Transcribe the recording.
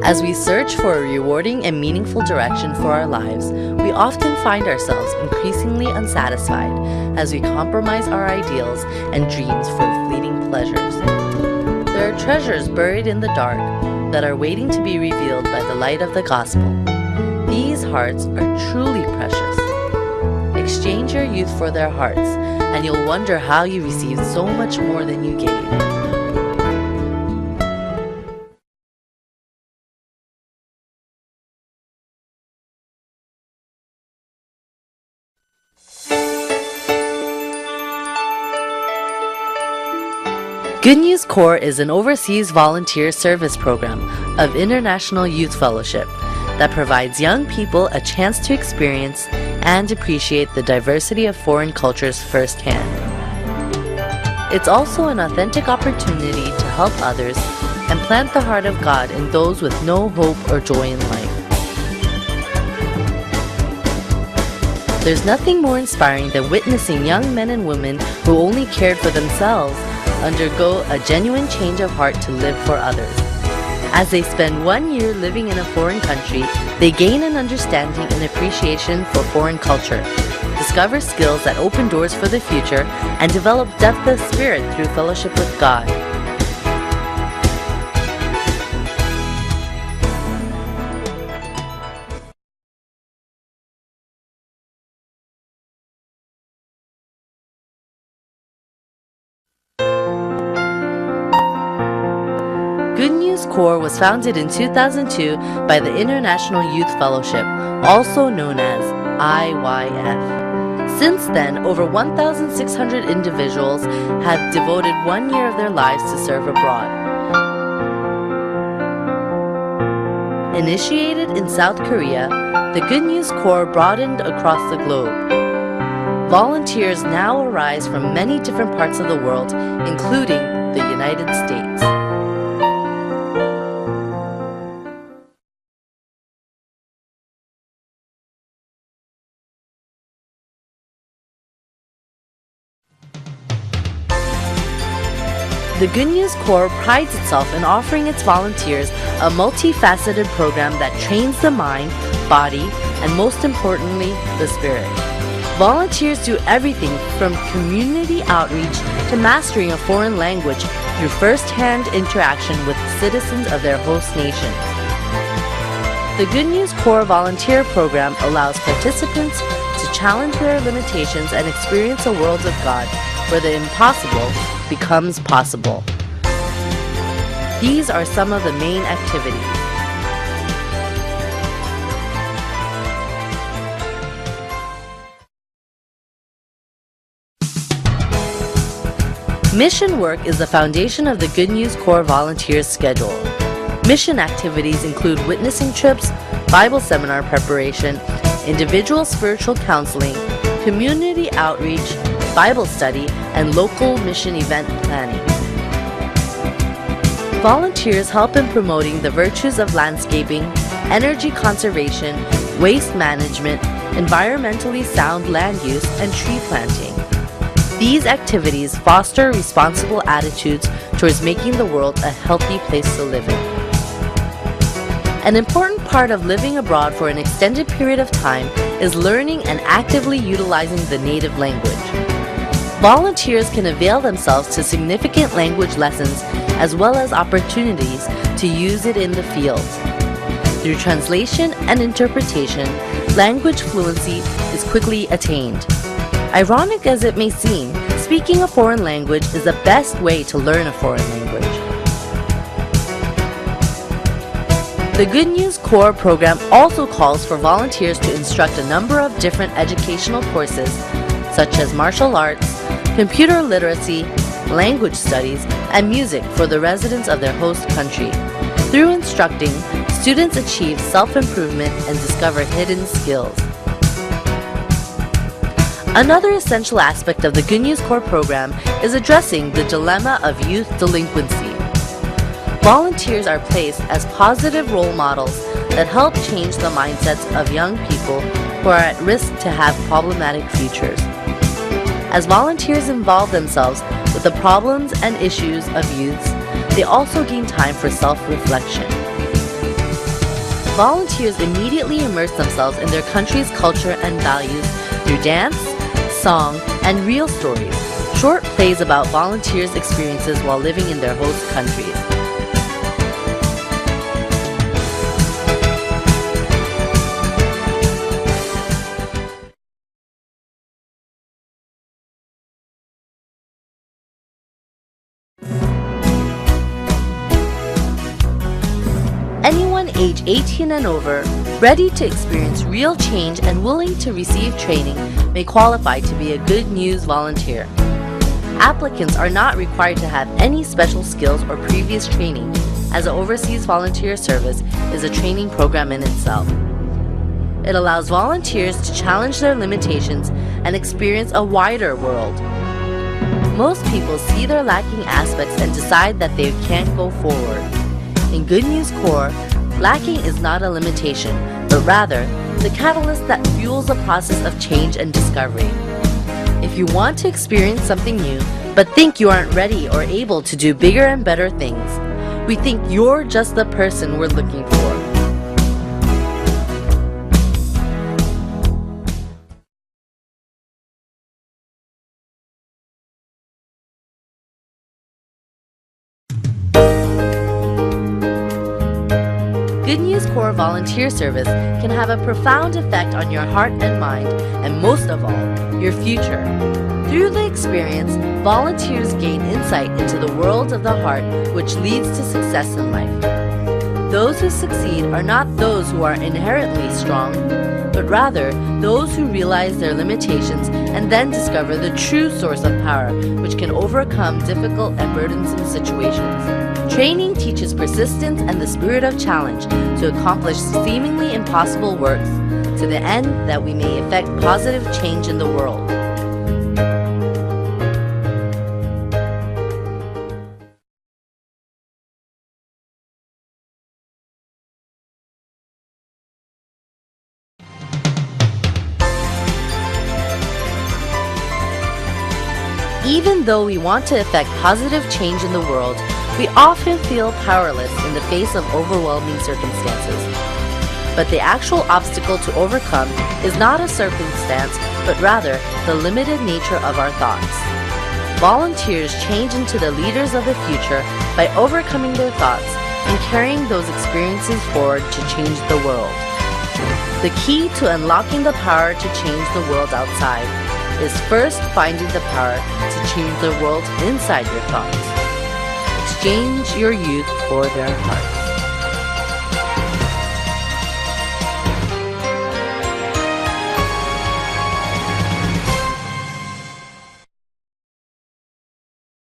As we search for a rewarding and meaningful direction for our lives, we often find ourselves increasingly unsatisfied as we compromise our ideals and dreams for fleeting pleasures. There are treasures buried in the dark that are waiting to be revealed by the light of the gospel. These hearts are truly precious. Exchange your youth for their hearts, and you'll wonder how you received so much more than you gave. Good News Corps is an overseas volunteer service program of International Youth Fellowship that provides young people a chance to experience and appreciate the diversity of foreign cultures firsthand. It's also an authentic opportunity to help others and plant the heart of God in those with no hope or joy in life. There's nothing more inspiring than witnessing young men and women who only cared for themselves undergo a genuine change of heart to live for others. As they spend 1 year living in a foreign country, they gain an understanding and appreciation for foreign culture, discover skills that open doors for the future, and develop depth of spirit through fellowship with God. Good News Corps was founded in 2002 by the International Youth Fellowship, also known as IYF. Since then, over 1,600 individuals have devoted 1 year of their lives to serve abroad. Initiated in South Korea, the Good News Corps broadened across the globe. Volunteers now arise from many different parts of the world, including the United States. The Good News Corps prides itself in offering its volunteers a multifaceted program that trains the mind, body, and most importantly, the spirit. Volunteers do everything from community outreach to mastering a foreign language through first-hand interaction with citizens of their host nation. The Good News Corps volunteer program allows participants to challenge their limitations and experience a world of God where the impossible becomes possible. These are some of the main activities. Mission work is the foundation of the Good News Corps volunteers' schedule. Mission activities include witnessing trips, Bible seminar preparation, individual spiritual counseling, community outreach, Bible study, and local mission event planning. Volunteers help in promoting the virtues of landscaping, energy conservation, waste management, environmentally sound land use, and tree planting. These activities foster responsible attitudes towards making the world a healthy place to live in. An important part of living abroad for an extended period of time is learning and actively utilizing the native language. Volunteers can avail themselves to significant language lessons as well as opportunities to use it in the field. Through translation and interpretation, language fluency is quickly attained. Ironic as it may seem, speaking a foreign language is the best way to learn a foreign language. The Good News Corps program also calls for volunteers to instruct a number of different educational courses such as martial arts, computer literacy, language studies, and music for the residents of their host country. Through instructing, students achieve self-improvement and discover hidden skills. Another essential aspect of the Good News Corps program is addressing the dilemma of youth delinquency. Volunteers are placed as positive role models that help change the mindsets of young people who are at risk to have problematic futures. As volunteers involve themselves with the problems and issues of youths, they also gain time for self-reflection. volunteers immediately immerse themselves in their country's culture and values through dance, song, and real stories, short plays about volunteers' experiences while living in their host countries. Anyone age 18 and over, ready to experience real change and willing to receive training may qualify to be a Good News volunteer. Applicants are not required to have any special skills or previous training, as an overseas volunteer service is a training program in itself. It allows volunteers to challenge their limitations and experience a wider world. Most people see their lacking aspects and decide that they can't go forward. In Good News Corps, lacking is not a limitation, but rather the catalyst that fuels the process of change and discovery. If you want to experience something new, but think you aren't ready or able to do bigger and better things, we think you're just the person we're looking for. Good News Corps volunteer service can have a profound effect on your heart and mind, and most of all, your future. Through the experience, volunteers gain insight into the world of the heart, which leads to success in life. Those who succeed are not those who are inherently strong, but rather those who realize their limitations and then discover the true source of power, which can overcome difficult and burdensome situations. Training teaches persistence and the spirit of challenge to accomplish seemingly impossible works, to the end that we may effect positive change in the world. Even though we want to effect positive change in the world, we often feel powerless in the face of overwhelming circumstances. But the actual obstacle to overcome is not a circumstance, but rather the limited nature of our thoughts. Volunteers change into the leaders of the future by overcoming their thoughts and carrying those experiences forward to change the world. The key to unlocking the power to change the world outside is first finding the power to change the world inside your thoughts. Exchange your youth for their heart.